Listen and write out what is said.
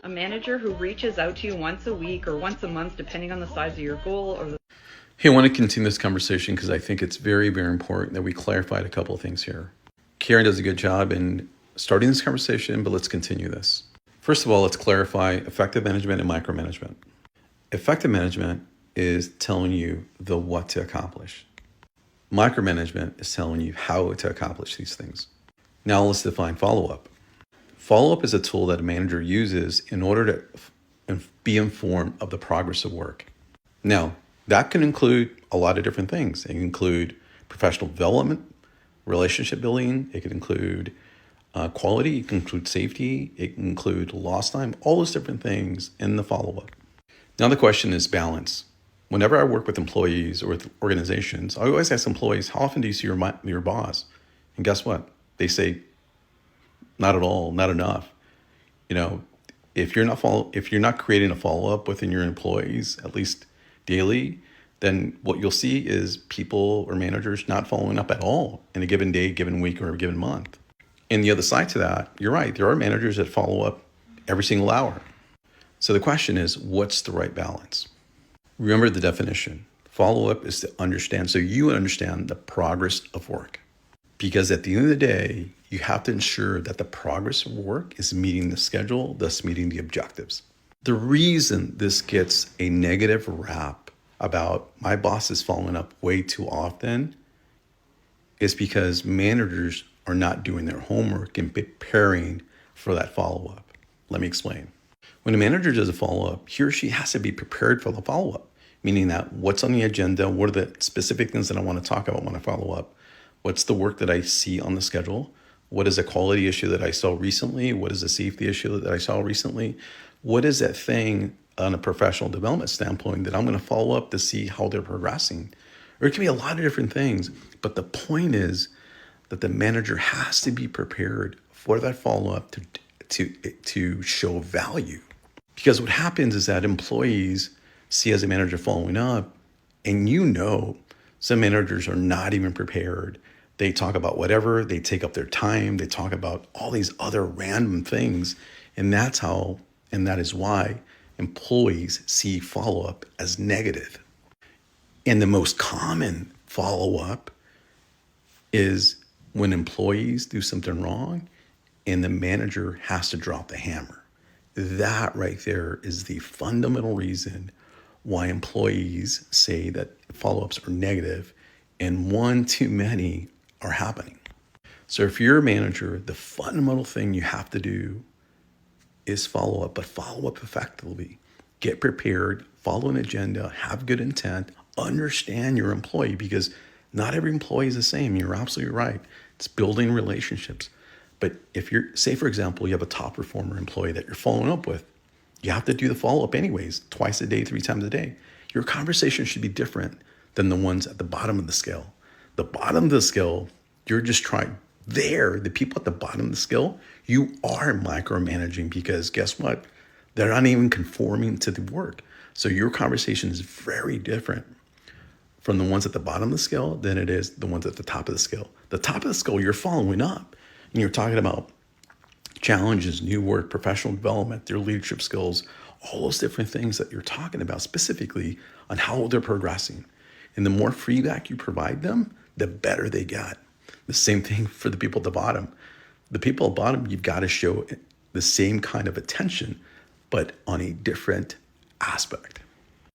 A manager who reaches out to you once a week or once a month, depending on the size of your goal or the. Hey, I want to continue this conversation because I think it's very, very important that we clarified a couple of things here. Karen does a good job in starting this conversation, but let's continue this. First of all, let's clarify effective management and micromanagement. Effective management is telling you the what to accomplish. Micromanagement is telling you how to accomplish these things. Now let's define follow-up. Follow-up is a tool that a manager uses in order to be informed of the progress of work. Now, that can include a lot of different things. It can include professional development, relationship building. It can include quality. It can include safety. It can include lost time, all those different things in the follow-up. Now the question is balance. Whenever I work with employees or with organizations, I always ask employees, how often do you see your boss? And guess what? They say, not at all, not enough. You know, if you're not creating a follow-up within your employees, at least daily, then what you'll see is people or managers not following up at all in a given day, given week, or a given month. And the other side to that, you're right, there are managers that follow up every single hour. So the question is, what's the right balance? Remember the definition. Follow-up is to understand, so you understand the progress of work. Because at the end of the day, you have to ensure that the progress of work is meeting the schedule, thus meeting the objectives. The reason this gets a negative rap about my boss is following up way too often is because managers are not doing their homework and preparing for that follow-up. Let me explain. When a manager does a follow-up, he or she has to be prepared for the follow-up, meaning that what's on the agenda, what are the specific things that I want to talk about when I follow up, what's the work that I see on the schedule, what is a quality issue that I saw recently, what is a safety issue that I saw recently, what is that thing on a professional development standpoint that I'm going to follow up to see how they're progressing. Or it can be a lot of different things, but the point is that the manager has to be prepared for that follow-up to show value. Because what happens is that employees see as a manager following up, and some managers are not even prepared. They talk about whatever, they take up their time, they talk about all these other random things, and that is why employees see follow-up as negative. And the most common follow-up is when employees do something wrong and the manager has to drop the hammer. That right there is the fundamental reason why employees say that follow-ups are negative and one too many are happening. So if you're a manager, the fundamental thing you have to do is follow up, but follow up effectively. Get prepared, follow an agenda, have good intent, understand your employee, because not every employee is the same. You're absolutely right. It's building relationships. But if say for example, you have a top performer employee that you're following up with, you have to do the follow-up anyways, twice a day, 3 times a day. Your conversation should be different than the ones at the bottom of the scale. The bottom of the scale, you're just trying. The people at the bottom of the scale, you are micromanaging because guess what? They're not even conforming to the work. So your conversation is very different from the ones at the bottom of the scale than it is the ones at the top of the scale. The top of the scale, you're following up and you're talking about challenges, new work, professional development, their leadership skills, all those different things that you're talking about specifically on how they're progressing. And the more feedback you provide them, the better they get. The same thing for the people at the bottom. The people at the bottom, you've got to show the same kind of attention, but on a different aspect.